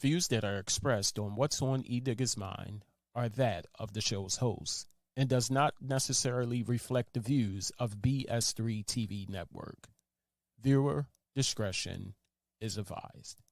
Views that are expressed on What's on Edigga's Mind are that of the show's host and does not necessarily reflect the views of BS3 TV Network. Viewer discretion is advised.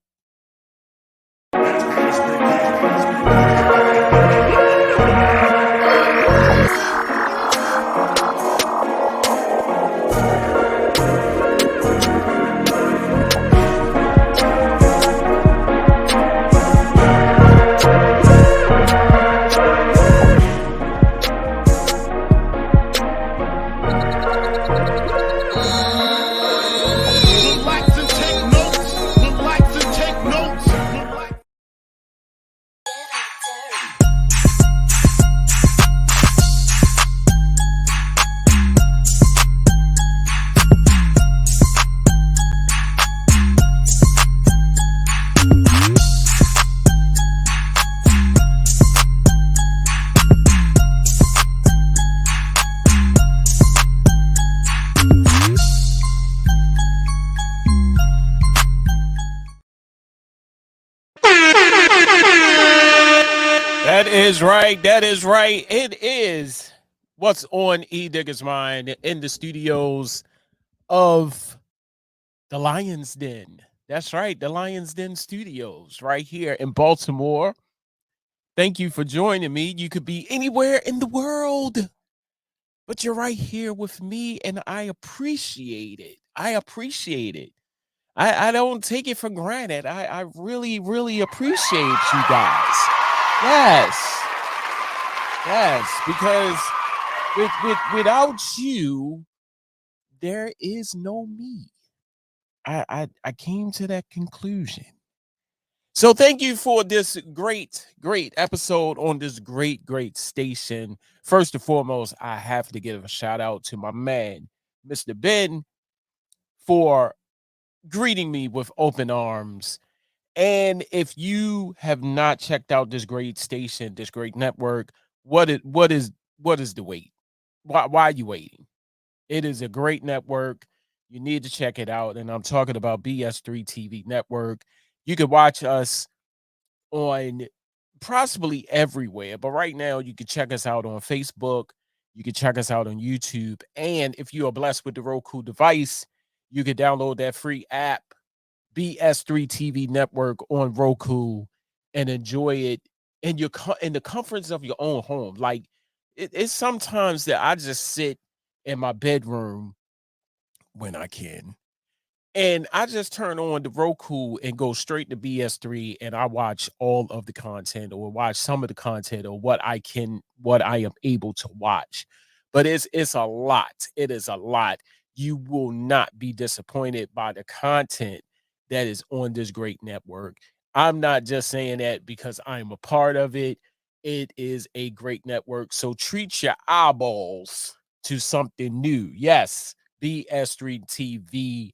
That is right. That is right. It is What's on Edigga's Mind in the studios of the Lion's Den. That's right. The Lion's Den Studios right here in Baltimore. Thank you for joining me. You could be anywhere in the world, but you're right here with me, and I appreciate it. I appreciate it. I don't take it for granted. I really, really appreciate you guys. Yes. Yes, because without you, there is no me. I came to that conclusion. So thank you for this great, great episode on this great, great station. First and foremost, I have to give a shout out to my man, Mr. Ben, for greeting me with open arms. And if you have not checked out this great station, this great network, what is the wait? Why are you waiting? It is a great network. You need to check it out. And I'm talking about BS3 TV Network. You can watch us on possibly everywhere, but right now you can check us out on Facebook. You can check us out on YouTube. And if you are blessed with the Roku device, you can download that free app, BS3 TV Network on Roku, and enjoy it in the comforts of your own home. Like it's sometimes that I just sit in my bedroom when I can. And I just turn on the Roku and go straight to BS3 and I watch all of the content or watch some of the content or what I am able to watch. But it's a lot. It is a lot. You will not be disappointed by the content that is on this great network. I'm not just saying that because I'm a part of it. It is a great network. So treat your eyeballs to something new. Yes, BS3 TV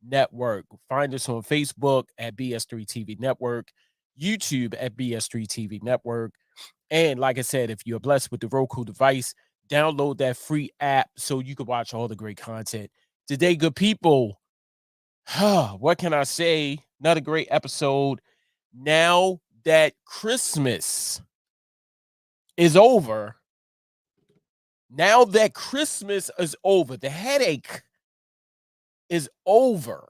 Network. Find us on Facebook at BS3 TV Network, YouTube at BS3 TV Network. And like I said, if you're blessed with the Roku device, download that free app so you can watch all the great content. Today, good people, what can I say? Another great episode. Now that Christmas is over, the headache is over.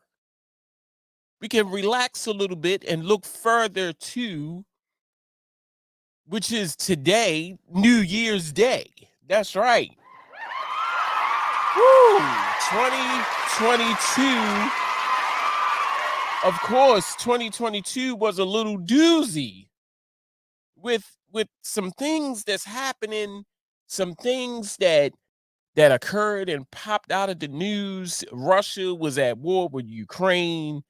We can relax a little bit and look further to, which is today, New Year's Day. That's right. Woo! 2022. Of course, 2022 was a little doozy with some things that's happening, some things that occurred and popped out of the news. Russia was at war with Ukraine.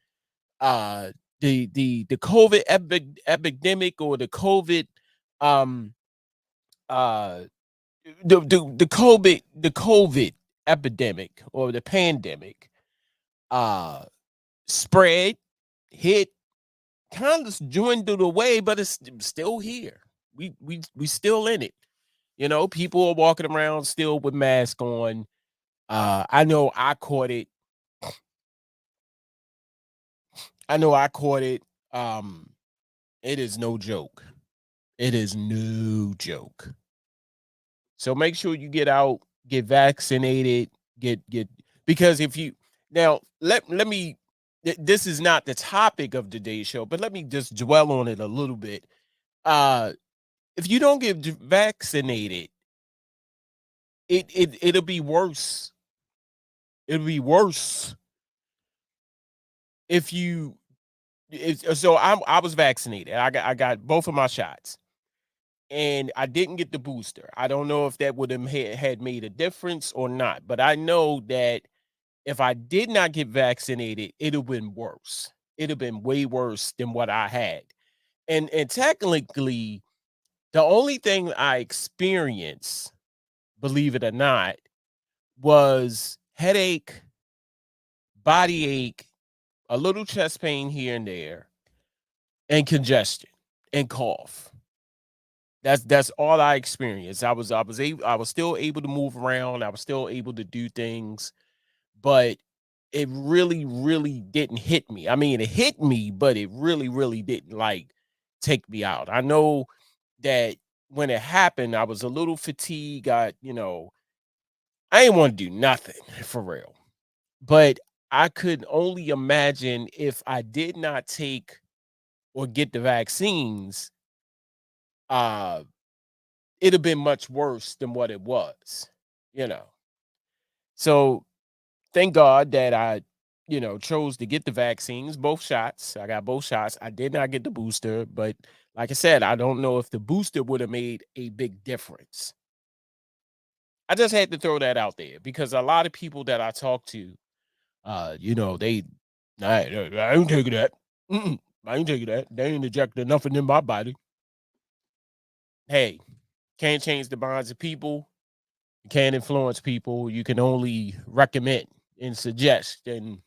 The COVID epidemic or the COVID um the COVID epidemic or the pandemic uh spread, hit, kind of dwindled away, but it's still here. We still in it. You know, people are walking around still with masks on. I know I caught it. I know I caught it. It is no joke. It is no joke. So make sure you get out, get vaccinated, get because if you now let me this is not the topic of today's show, but let me just dwell on it a little bit. Uh if you don't get vaccinated, it'll be worse. It'll be worse if you so I was vaccinated. I got both of my shots. And I didn't get the booster. I don't know if that would have had made a difference or not, but I know that if I did not get vaccinated, it'd have been worse. It'd have been way worse than what I had. And technically, the only thing I experienced, believe it or not, was headache, body ache, a little chest pain here and there, and congestion and cough. That's all I experienced. I was still able to move around. I was still able to do things, but it really didn't hit me. I mean, it hit me, but it really didn't like take me out. I know that when it happened, I was a little fatigued. I didn't want to do nothing for real. But I could only imagine if I did not take or get the vaccines, uh it'd have been much worse than what it was, you know. So thank God that I, chose to get the vaccines, both shots. I got both shots. I did not get the booster, but like I said, I don't know if the booster would have made a big difference. I just had to throw that out there because a lot of people that I talk to, they, I ain't taking that. I ain't taking that. They ain't injected nothing in my body. Hey, can't change the minds of people. You can't influence people. You can only recommend and suggest and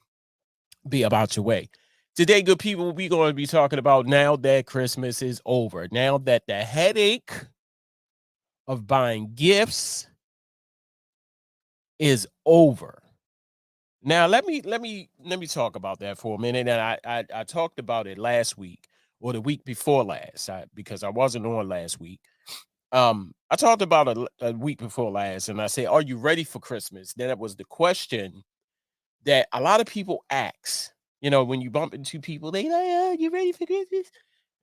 be about your way. Today, good people, we're going to be talking about now that Christmas is over. Now that the headache of buying gifts is over. Now, let me talk about that for a minute. And I talked about it last week or the week before last, because I wasn't on last week. I talked about a week before last, and I said, "Are you ready for Christmas?" Then it was the question that a lot of people ask. When you bump into people, they like, "Oh, you ready for Christmas?"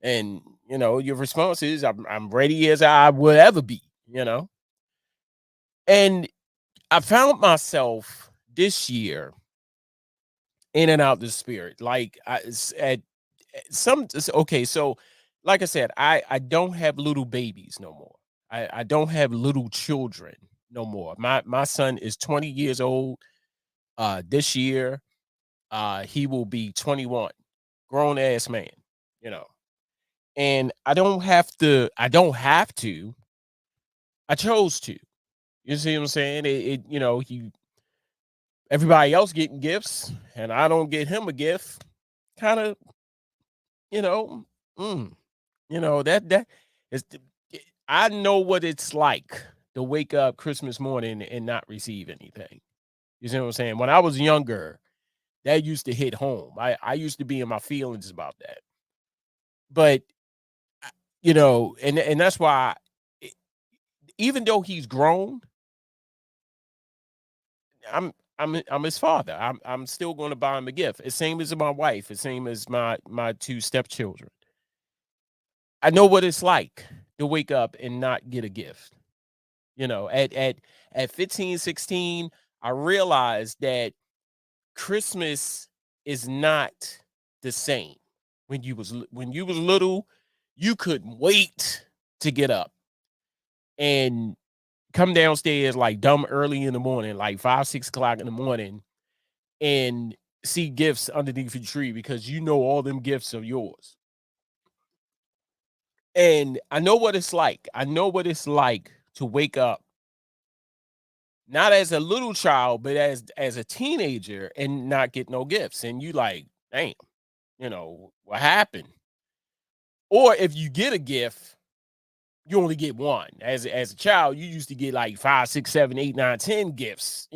And your response is, "I'm ready as I would ever be." And I found myself this year in and out the spirit. Like okay, so like I said, I don't have little babies no more. I don't have little children no more. My son is 20 years old. This year, he will be 21, grown ass man. You know, and I don't have to. I chose to. You see what I'm saying? He everybody else getting gifts, and I don't get him a gift. Kind of, you know, mm, that is. I know what it's like to wake up Christmas morning and not receive anything. You see what I'm saying? When I was younger, that used to hit home. I used to be in my feelings about that. But and that's why, e- even though he's grown, I'm I'm his father. I'm still going to buy him a gift. The same as my wife. The same as my two stepchildren. I know what it's like to wake up and not get a gift. At 15, 16, I realized that Christmas is not the same. When you was little, you couldn't wait to get up and come downstairs like dumb early in the morning, like 5, 6 o'clock in the morning, and see gifts underneath your tree because all them gifts are yours. And I know what it's like. I know what it's like to wake up not as a little child, but as a teenager and not get no gifts. And you like, damn, what happened? Or if you get a gift, you only get one. As a child, you used to get like 5, 6, 7, 8, 9, 10 gifts,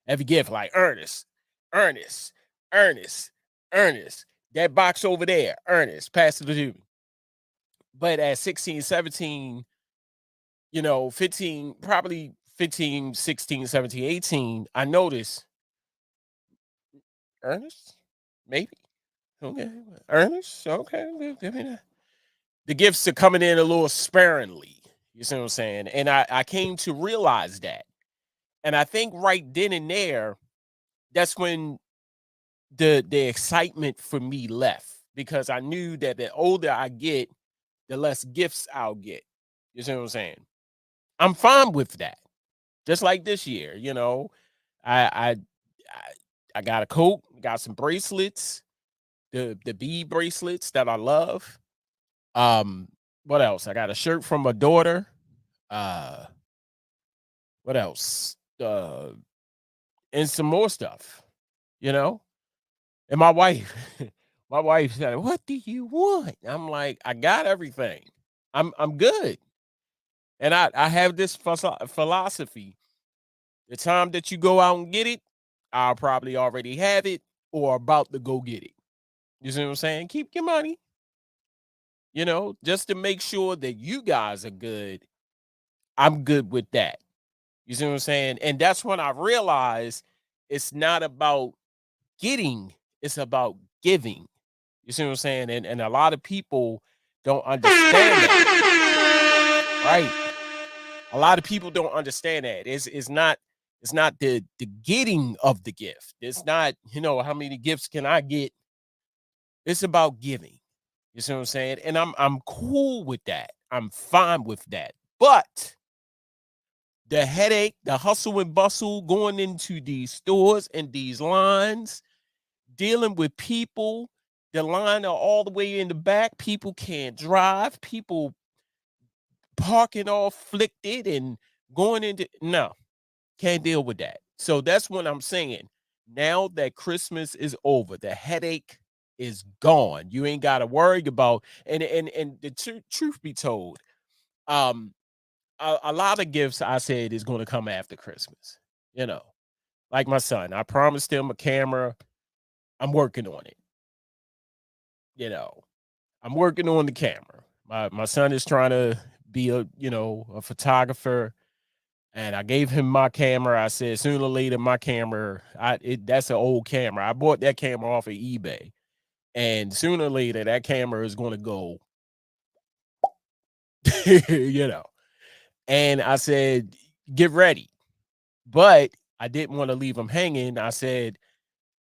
every gift like Ernest, Ernest, Ernest, Ernest. That box over there, Ernest, pass it to me. But at 16, 17, 15, probably 15, 16, 17, 18, I noticed Ernest, maybe. Okay. Ernest, okay. The gifts are coming in a little sparingly. You see what I'm saying? And I came to realize that. And I think right then and there, that's when the excitement for me left, because I knew that the older I get, the less gifts I'll get. You see what I'm saying? I'm fine with that. Just like this year, I I I, I got a coat, got some bracelets, the bead bracelets that I love. Um, what else? I got a shirt from my daughter. Uh, what else? And some more stuff, you know. And my wife, my wife said, "What do you want?" I'm like, "I got everything. I'm good." And I have this philosophy: the time that you go out and get it, I'll probably already have it or about to go get it. You see what I'm saying? Keep your money, just to make sure that you guys are good. I'm good with that. You see what I'm saying? And that's when I realized it's not about getting, it's about giving. You see what I'm saying? And a lot of people don't understand that. Right. A lot of people don't understand that. It's not the getting of the gift. It's not, how many gifts can I get? It's about giving. You see what I'm saying? And I'm cool with that. I'm fine with that. But the headache, the hustle and bustle going into these stores and these lines, dealing with people, the line are all the way in the back. People can't drive. People parking all flicked and going into no, can't deal with that. So that's what I'm saying. Now that Christmas is over, the headache is gone. You ain't got to worry about, and the truth be told, um, a lot of gifts I said is going to come after Christmas. You know, like my son, I promised him a camera. I'm working on it. You know, I'm working on the camera. My son is trying to be a photographer, and I gave him my camera. I said sooner or later my camera, that's an old camera. I bought that camera off of eBay, and sooner or later that camera is going to go, you know. And I said, get ready, but I didn't want to leave him hanging. I said,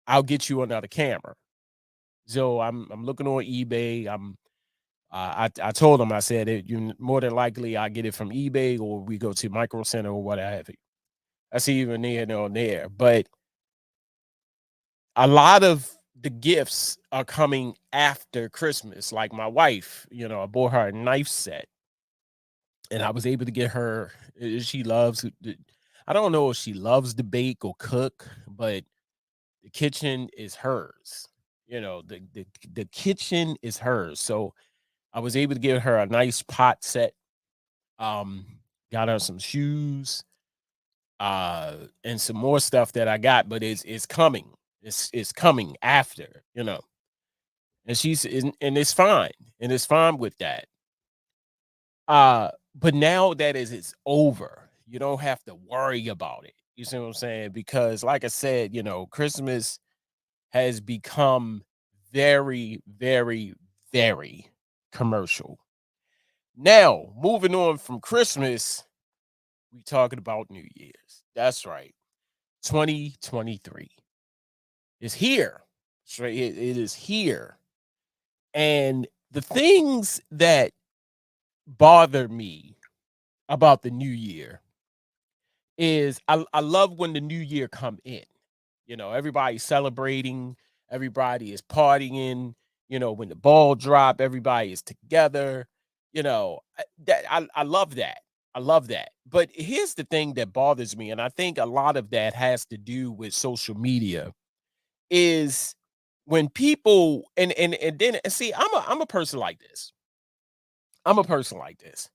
I'll get you another camera. So I'm looking on eBay. I told him, I said, you more than likely I get it from eBay or we go to Micro Center or what have you. That's even near on there. But a lot of the gifts are coming after Christmas. Like my wife, I bought her a knife set, and I was able to get her. She loves. I don't know if she loves to bake or cook, but the kitchen is hers. The kitchen is hers. So I was able to give her a nice pot set. Um, got her some shoes, and some more stuff that I got, but it's coming. It's coming after, and and it's fine, and it's fine with that. But now that it's over, you don't have to worry about it. You see what I'm saying? Because like I said, Christmas has become very, very, very commercial. Now, moving on from Christmas, we talking about New Year's. That's right. 2023 is here. Straight, it is here. And the things that bother me about the new year is I love when the new year come in. Everybody's celebrating, everybody is partying, when the ball drop, everybody is together. I love that. I love that. But here's the thing that bothers me, and I think a lot of that has to do with social media, is when people and then see, I'm a person like this. I'm a person like this.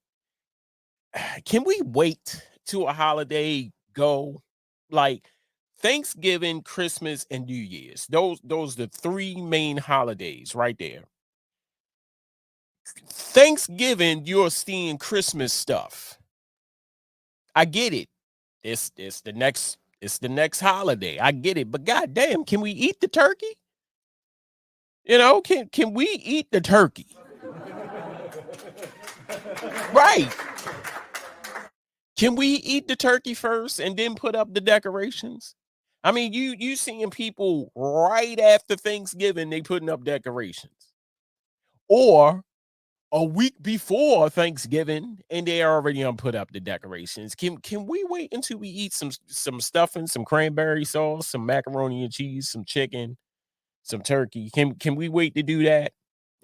Can we wait till a holiday go? Like Thanksgiving, Christmas, and New Year's. Those the three main holidays right there. Thanksgiving, you're seeing Christmas stuff. I get it. It's the next holiday. I get it. But goddamn, can we eat the turkey? Can we eat the turkey? Right. Can we eat the turkey first and then put up the decorations? I mean, you seeing people right after Thanksgiving, they putting up decorations. Or a week before Thanksgiving, and they already put up the decorations. Can we wait until we eat some stuffing, some cranberry sauce, some macaroni and cheese, some chicken, some turkey? Can we wait to do that?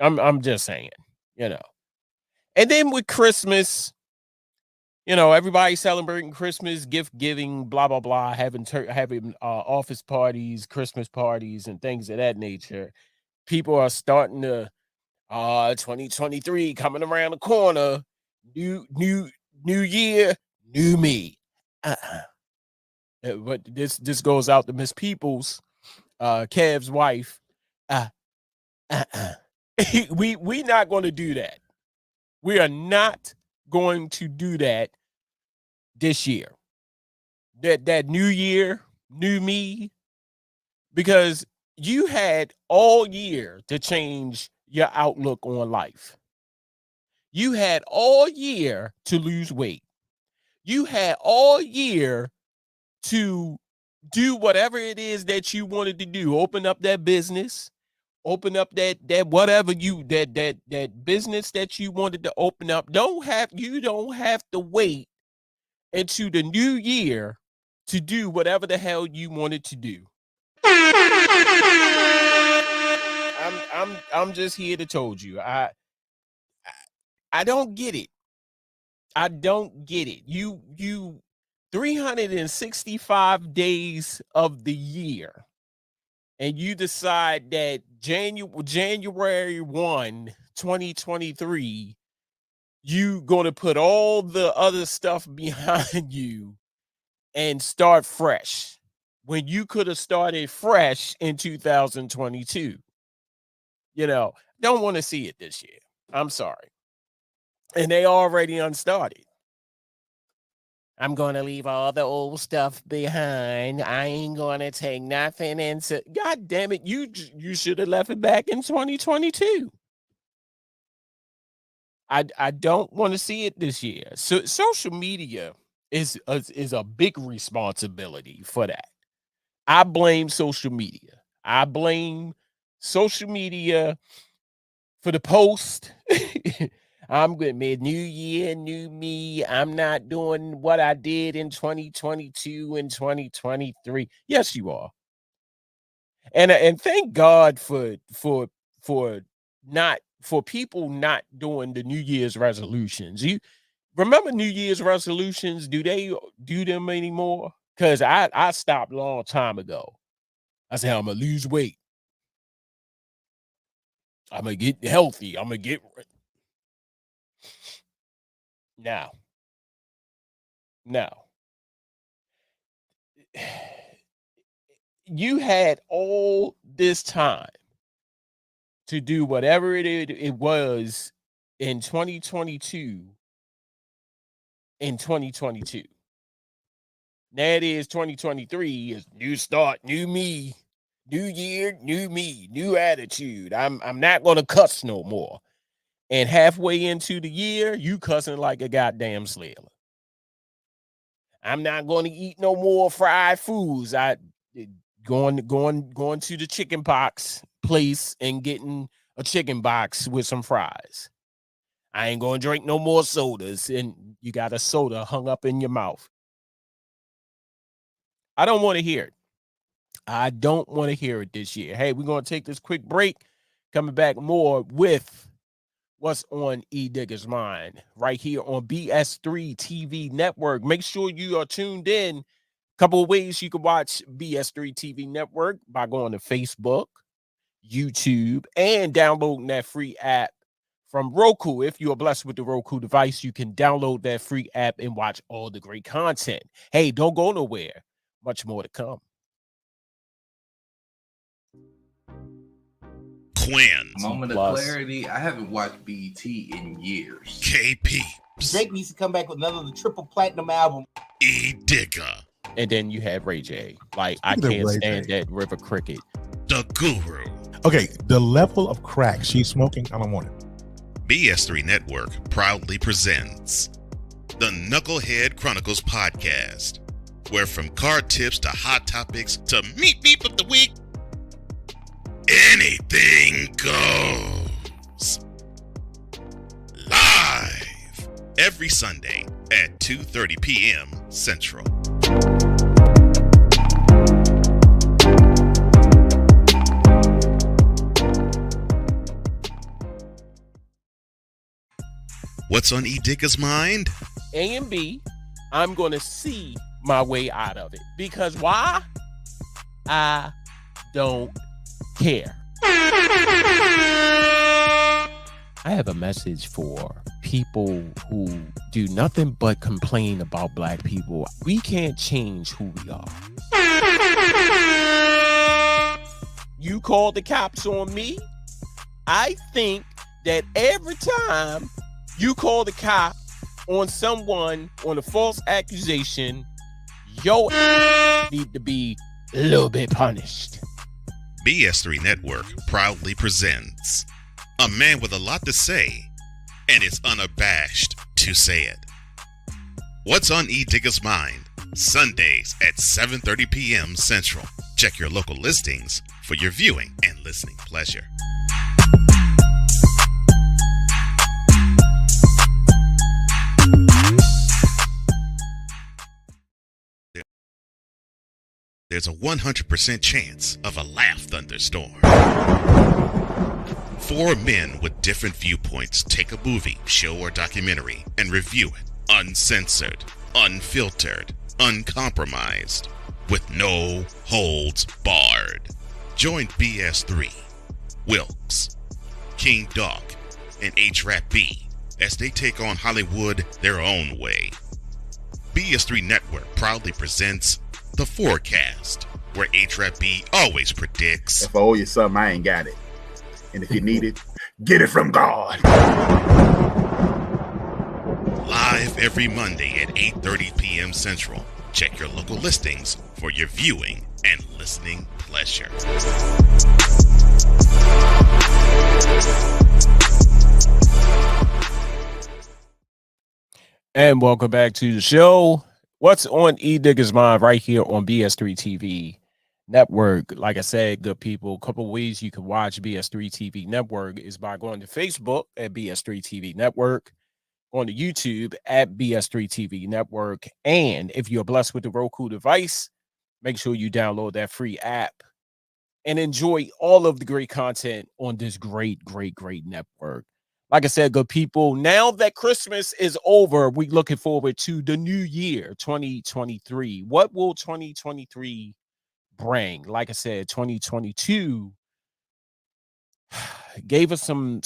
I'm just saying, you know. And then with Christmas, everybody celebrating Christmas, gift giving, blah blah blah, having office parties, Christmas parties, and things of that nature. People are starting to 2023 coming around the corner. New year, new me. But this goes out to Miss Peoples, Kev's wife. Uh, uh. We not going to do that. We are not going to do that this year. That new year, new me, because you had all year to change your outlook on life. You had all year to lose weight. You had all year to do whatever it is that you wanted to do. Open up that business, open up that whatever that business that you wanted to open up. You don't have to wait into the new year to do whatever the hell you wanted to do. I'm just here to told you. I don't get it. I don't get it. You 365 days of the year, and you decide that January 1, 2023, you going to put all the other stuff behind you and start fresh when you could have started fresh in 2022. Don't want to see it this year. I'm sorry. And they already unstarted. I'm going to leave all the old stuff behind. I ain't going to take nothing into. God damn it, you should have left it back in 2022. I don't want to see it this year. So social media is a big responsibility for that. I blame social media. I blame social media for the post. I'm good, man. New year, new me. I'm not doing what I did in 2022 and 2023. Yes, you are. And thank God for people not doing the New Year's resolutions. You remember New Year's resolutions? Do they do them anymore? Because I stopped a long time ago. I said I'm gonna lose weight. I'm gonna get healthy. I'm gonna get now. Now, you had all this time to do whatever it was in 2022 in 2022. Now it is 2023. Is new start, new me, new year, new me, new attitude. I'm not gonna cuss no more. And halfway into the year, you cussing like a goddamn slayer. I'm not going to eat no more fried foods. Going to the chicken box place and getting a chicken box with some fries. I ain't going to drink no more sodas, and you got a soda hung up in your mouth. I don't want to hear it. I don't want to hear it this year. Hey, we're going to take this quick break. Coming back more with what's on Edigga's mind right here on BS3 TV Network. Make sure you are tuned in. Couple of ways you can watch BS3 TV Network by going to Facebook, YouTube, and downloading that free app from Roku. If you are blessed with the Roku device, you can download that free app and watch all the great content. Hey, don't go nowhere. Much more to come. Quinn. Moment of clarity. I haven't watched BT in years. KP. Drake needs to come back with another triple platinum album. Edigga. And then you have Ray J. Like, I can't stand that River Cricket. The Guru. Okay, the level of crack she's smoking, I don't want it. BS3 Network proudly presents the Knucklehead Chronicles podcast, where from card tips to hot topics to meep of the week, anything goes. Live every Sunday at 2:30 p.m. Central. What's on Edigga's mind? A and B, I'm going to see my way out of it. Because why? I don't care. I have a message for people who do nothing but complain about black people. We can't change who we are. You called the cops on me. I think that every time you call the cop on someone on a false accusation, your need to be a little bit punished. BS3 Network proudly presents a man with a lot to say, and is unabashed to say it. What's on Edigga's mind? Sundays at 7:30 p.m. Central. Check your local listings for your viewing and listening pleasure. There's a 100% chance of a laugh thunderstorm. 4 men with different viewpoints take a movie, show, or documentary and review it uncensored, unfiltered, uncompromised, with no holds barred. Join BS3, Wilkes, King Doc, and H-Rap B as they take on Hollywood their own way. BS3 Network proudly presents The Forecast, where H-Rap B always predicts, if I owe you something, I ain't got it. And if you need it, get it from God. live every Monday at 8:30 p.m. Central. Check your local listings for your viewing and listening pleasure. And welcome back to the show. What's on Edigga's mind right here on BS3 TV Network. Like I said, good people, a couple ways you can watch BS3 TV Network is by going to Facebook at BS3 TV Network, on the YouTube at BS3 TV Network, and if you're blessed with the Roku device, make sure you download that free app and enjoy all of the great content on this great network. Like I said, good people, now that Christmas is over, we're looking forward to the new year, 2023. What will 2023 bring? Like I said, 2022 gave us some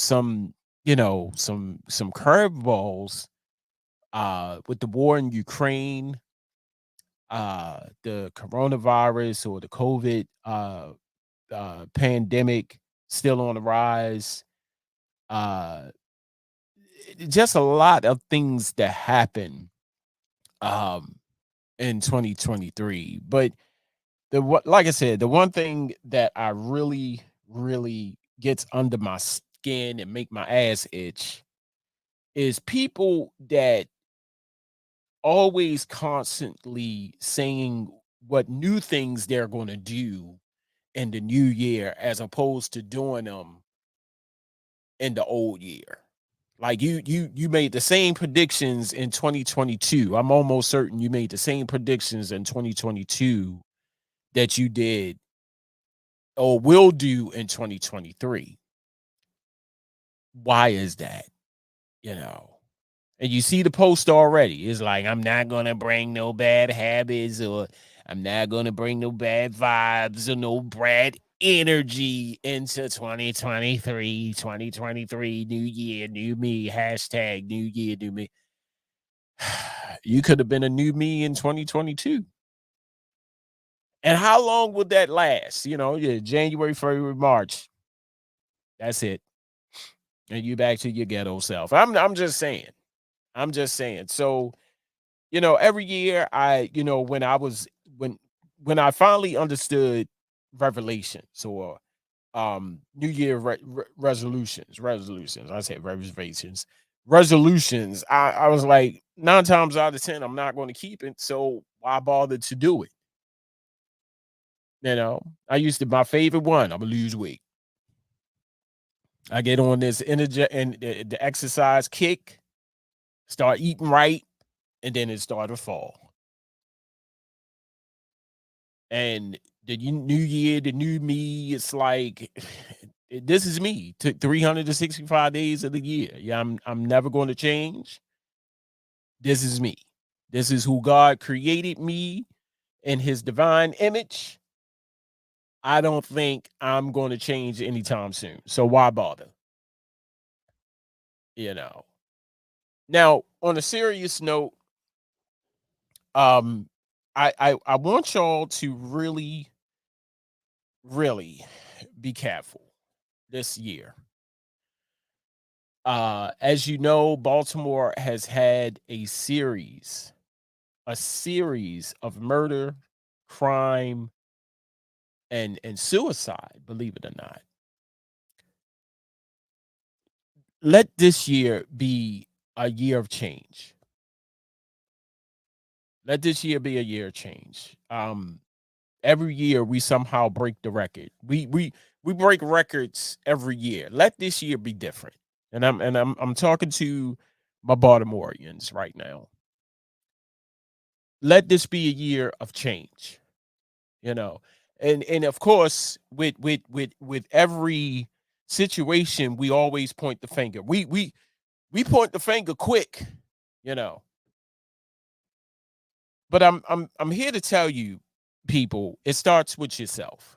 curveballs with the war in Ukraine, the coronavirus or the COVID pandemic still on the rise. Just a lot of things that happen in 2023. But like I said, the one thing that I really gets under my skin and make my ass itch is people that always constantly saying what new things they're going to do in the new year as opposed to doing them in the old year. Like you made the same predictions in 2022. I'm almost certain you made the same predictions in 2022 that you did or will do in 2023. Why is that? And you see the post already. It's like, I'm not going to bring no bad habits, or I'm not going to bring no bad vibes or no bad energy into 2023, new year, new me, hashtag new year, new me. You could have been a new me in 2022. And how long would that last? January, February, March. That's it. And you back to your ghetto self. I'm just saying. I'm just saying. So, every year when I was when I finally understood revelations or New Year resolutions. I say resolutions. I was like 9 times out of 10, I'm not going to keep it. So why bother to do it? I used to my favorite one. I'm gonna lose weight. I get on this energy and the exercise kick, start eating right, and then it started to fall. And the new year, the new me, it's like this is me. 365 days of the year. Yeah, I'm never going to change. This is me. This is who God created me in his divine image. I don't think I'm going to change anytime soon. So why bother? You know. Now, on a serious note, um, I want y'all to really, really be careful this year. As you know, Baltimore has had a series of murder, crime, and suicide, believe it or not. Let this year be a year of change. Let this year be a year of change. Every year we somehow break the record. We break records every year. Let this year be different. And I'm talking to my Baltimoreans right now. Let this be a year of change. You know, and of course, with every situation, we always point the finger. We point the finger quick, you know. But I'm here to tell you, people, it starts with yourself.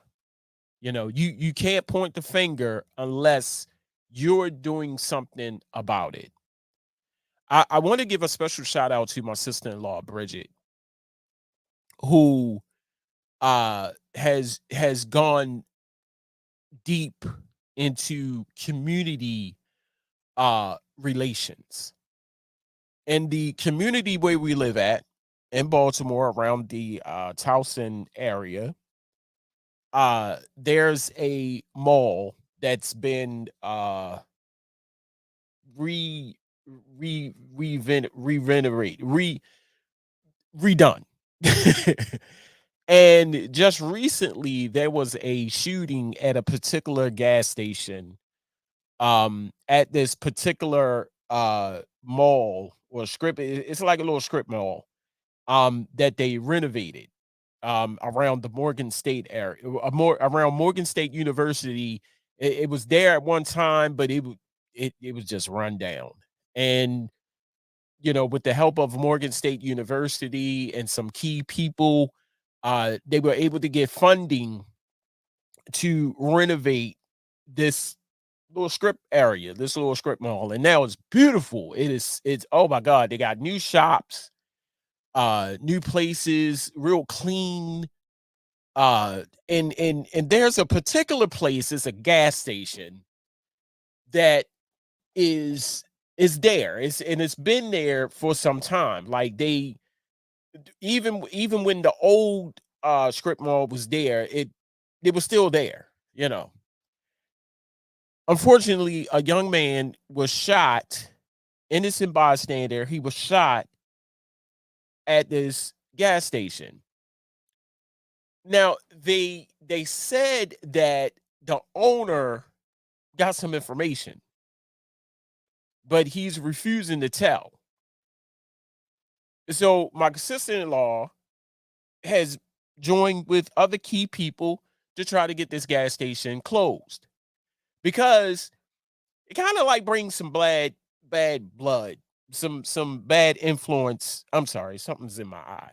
You can't point the finger unless you're doing something about it. I want to give a special shout out to my sister-in-law, Bridget, who has gone deep into community relations. And the community where we live at in Baltimore around the Towson area, there's a mall that's been re re renovate redone. And just recently there was a shooting at a particular gas station at this particular mall or strip. It's like a little strip mall that they renovated around the Morgan State area, more around Morgan State University. It was there at one time, but it was just run down. And with the help of Morgan State University and some key people, they were able to get funding to renovate this little strip area, this little strip mall, and now it's beautiful. It's oh my god, they got new shops, new places, real clean. And there's a particular place, it's a gas station that is there. It's been there for some time. Like they even when the old strip mall was there, it was still there, you know. Unfortunately, a young man was shot, innocent bystander. He was shot at this gas station. Now, they said that the owner got some information, but he's refusing to tell. So my sister-in-law has joined with other key people to try to get this gas station closed because it kind of like brings some bad blood, some bad influence. I'm sorry, something's in my eye.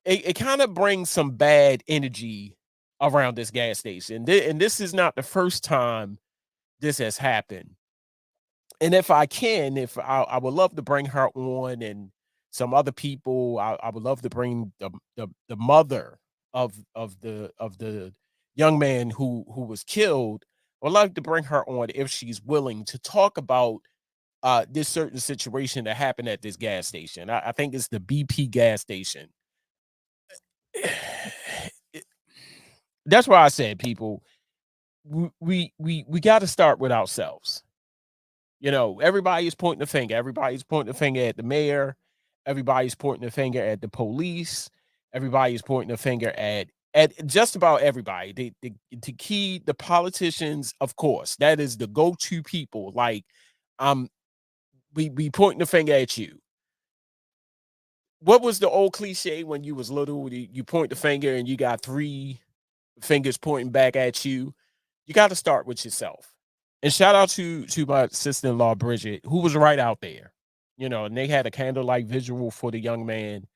It kind of brings some bad energy around this gas station. And this is not the first time this has happened. And if I can, if I would love to bring her on and some other people. I would love to bring the mother of the young man who was killed. I'd like to bring her on if she's willing to talk about this certain situation that happened at this gas station. I think it's the BP gas station. That's why I said, people, we got to start with ourselves. You know, everybody's pointing the finger. Everybody's pointing the finger at the mayor. Everybody's pointing the finger at the police. Everybody's pointing the finger at just about everybody. The politicians, of course, that is the go-to people. Like, we pointing the finger at you. What was the old cliche when you was little? You point the finger and you got three fingers pointing back at you. You got to start with yourself. And shout out to my sister-in-law Bridget, who was right out there. You know, and they had a candlelight visual for the young man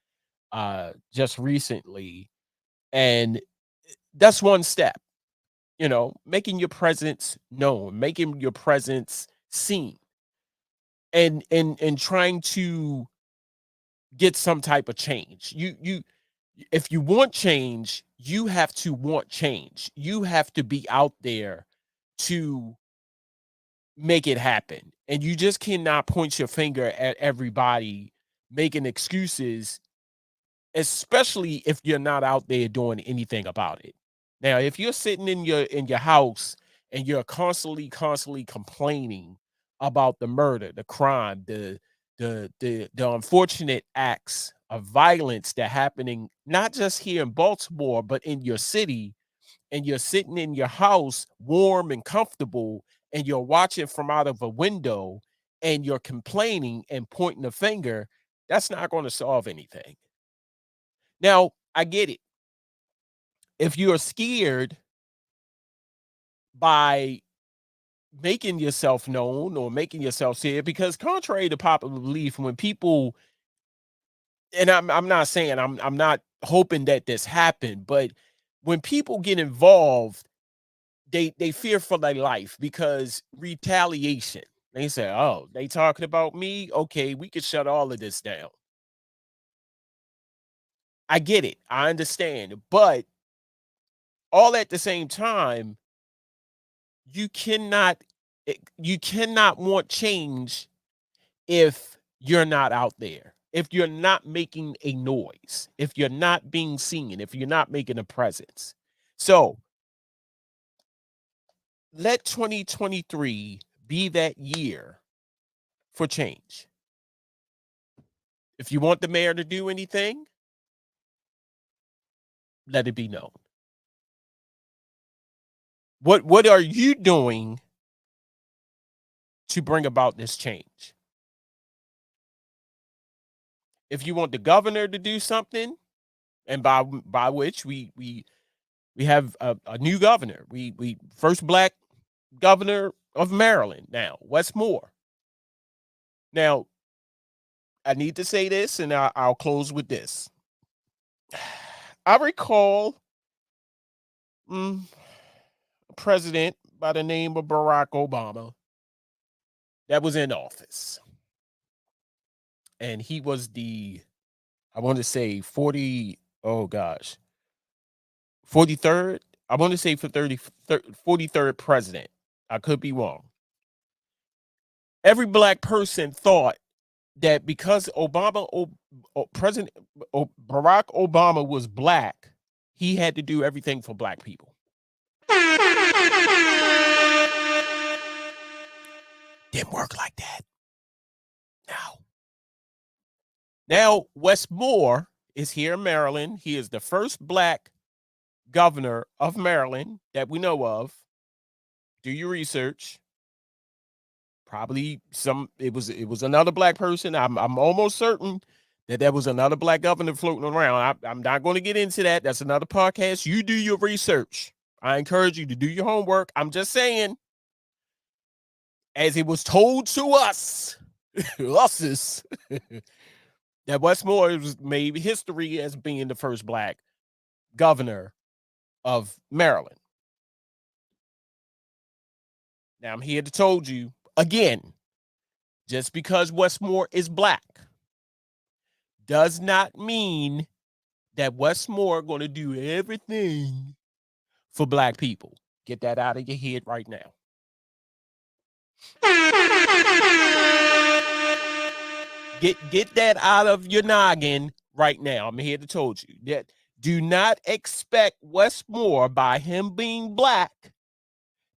just recently. And that's one step, you know, making your presence known, making your presence seen, and trying to get some type of change. If you want change, you have to want change. You have to be out there to make it happen. And you just cannot point your finger at everybody making excuses, especially if you're not out there doing anything about it. Now, if you're sitting in your house and you're constantly complaining about the murder, the crime, the unfortunate acts of violence that happening not just here in Baltimore but in your city, and you're sitting in your house warm and comfortable, and you're watching from out of a window and you're complaining and pointing a finger, that's not going to solve anything. Now, I get it. If you're scared by making yourself known or making yourself scared, because contrary to popular belief, when people, and I'm not saying I'm not hoping that this happened, but when people get involved, they fear for their life because retaliation. They say, "Oh, they talking about me? Okay, we could shut all of this down." I get it. I understand. But all at the same time, you cannot you cannot want change if you're not out there. If you're not making a noise, if you're not being seen, if you're not making a presence. So, let 2023 be that year for change. If you want the mayor to do anything, let it be known. What are you doing to bring about this change? If you want the governor to do something, and by which we have a new governor, we first black governor of Maryland now, Wes Moore. Now, I need to say this, and I'll close with this. I recall a president by the name of Barack Obama that was in office. And he was I want to say 43rd. I want to say 43rd president. I could be wrong. Every black person thought that because President Barack Obama was black, he had to do everything for black people. Didn't work like that. Now, Wes Moore is here in Maryland. He is the first black governor of Maryland that we know of. Do your research. Probably it was another black person. I'm almost certain that there was another black governor floating around. I'm not going to get into that. That's another podcast. You do your research. I encourage you to do your homework. I'm just saying, as it was told to us, that Wes Moore was made history as being the first black governor of Maryland. Now, I'm here to told you again, just because Wes Moore is black does not mean that Wes Moore going to do everything for black people. Get that out of your head right now. Get that out of your noggin right now. I'm here to told you that do not expect Westmore, by him being black,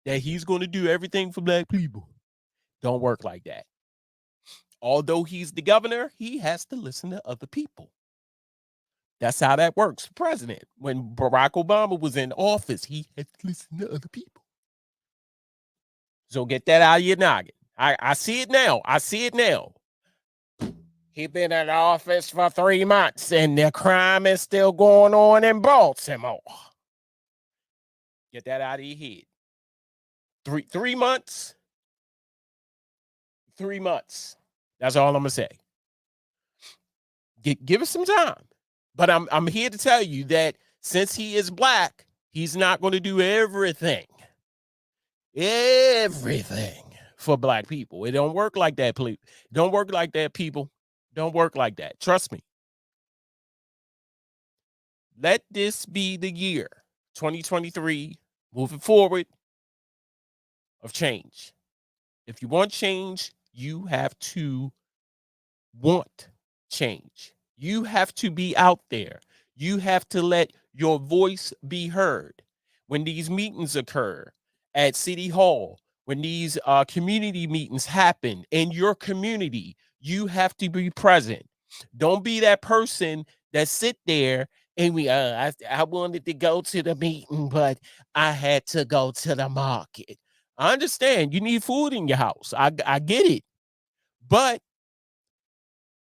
that he's going to do everything for black people. Don't work like that. Although he's the governor, he has to listen to other people. That's how that works. President, when Barack Obama was in office, he had to listen to other people. So get that out of your noggin. I see it now. I see it now. He's been in office for 3 months and the crime is still going on in Baltimore. Get that out of your head. 3 months. 3 months. That's all I'm gonna say. Give it some time. But I'm here to tell you that since he is black, he's not going to do everything for black people. It don't work like that, please. Don't work like that, people. Don't work like that. Trust me. Let this be the year, 2023, moving forward, of change. If you want change, you have to want change. You have to be out there. You have to let your voice be heard. When these meetings occur at City Hall, when these community meetings happen in your community, you have to be present. Don't be that person that sit there and I wanted to go to the meeting, but I had to go to the market. I understand you need food in your house. I get it. But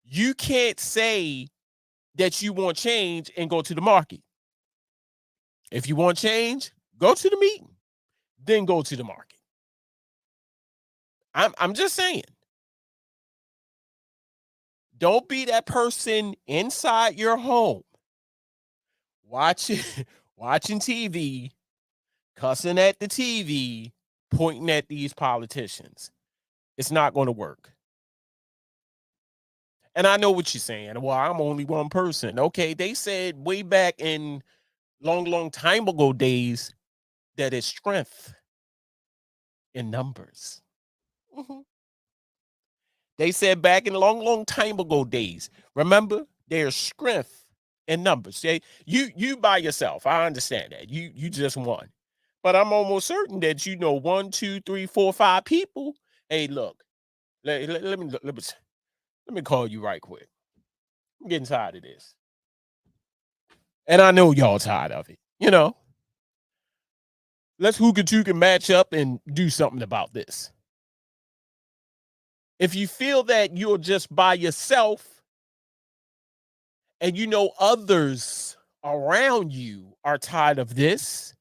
you can't say that you want change and go to the market. If you want change, go to the meeting, then go to the market. I'm just saying. Don't be that person inside your home watching TV, cussing at the TV, pointing at these politicians. It's not going to work. And I know what you're saying. Well, I'm only one person. Okay, they said way back in long time ago days that it's strength in numbers. Mm-hmm. They said back in long time ago days, remember, there's strength in numbers. Okay? You by yourself. I understand that. You just won. But I'm almost certain that 1, 2, 3, 4, 5 people. Hey, look, let me call you right quick. I'm getting tired of this. And I know y'all tired of it. Let's hookah match up and do something about this. If you feel that you're just by yourself and others around you are tired of this,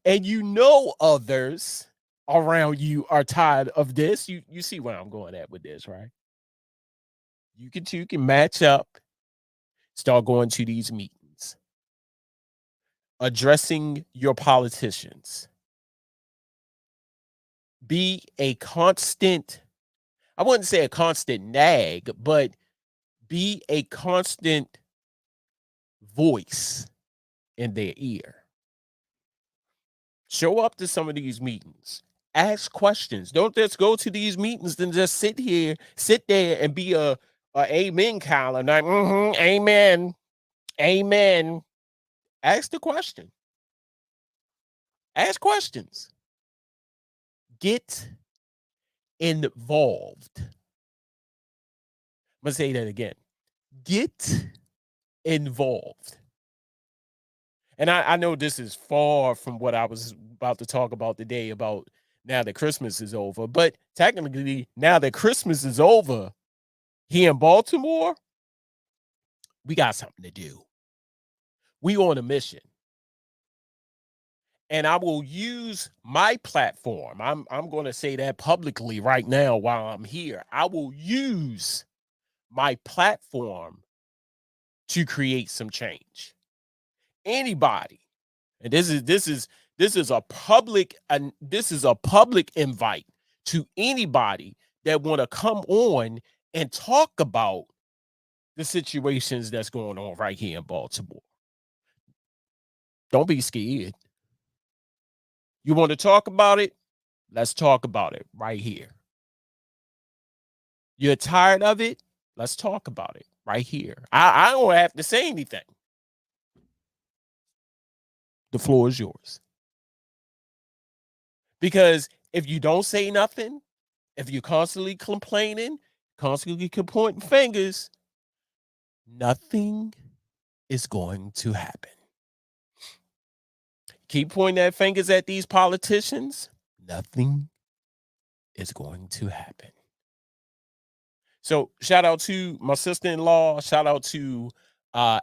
and others around you are tired of this, you see where I'm going at with this, right? You can match up, start going to these meetings, addressing your politicians. Be a constant, I wouldn't say a constant nag, but be a constant voice in their ear. Show up to some of these meetings. Ask questions. Don't just go to these meetings and just sit there and be a amen column. Like, amen. Amen. Ask the question. Ask questions. Get involved. I'm going to say that again. Get involved. And I know this is far from what I was about to talk about today about now that Christmas is over. But technically, now that Christmas is over, here in Baltimore, we got something to do. We on a mission. And I will use my platform. I'm going to say that publicly right now while I'm here. I will use my platform to create some change. Anybody, and this is a public invite to anybody that want to come on and talk about the situations that's going on right here in Baltimore. Don't be scared. You want to talk about it? Let's talk about it right here. You're tired of it? Let's talk about it right here. I don't have to say anything. The floor is yours. Because if you don't say nothing, if you're constantly complaining, constantly pointing fingers, nothing is going to happen. Keep pointing that fingers at these politicians, nothing is going to happen. So shout out to my sister-in-law. Shout out to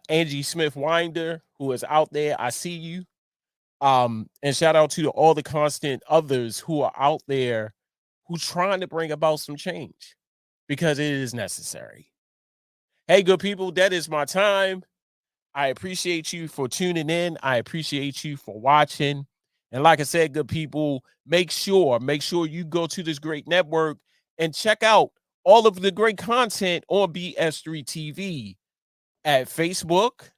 Angie Smith Winder, who is out there. I see you. And shout out to all the constant others who are out there who trying to bring about some change because it is necessary. Hey, good people, that is my time. I appreciate you for tuning in. I appreciate you for watching. And like I said, good people, make sure you go to this great network and check out all of the great content on BS3 TV at Facebook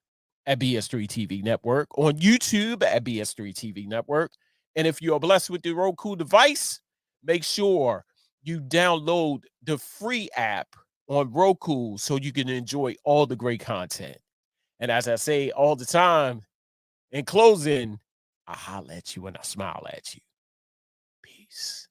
at BS3 TV Network, on YouTube at BS3 TV Network. And if you are blessed with the Roku device, make sure you download the free app on Roku so you can enjoy all the great content. And as I say all the time, in closing, I holler at you and I smile at you. Peace.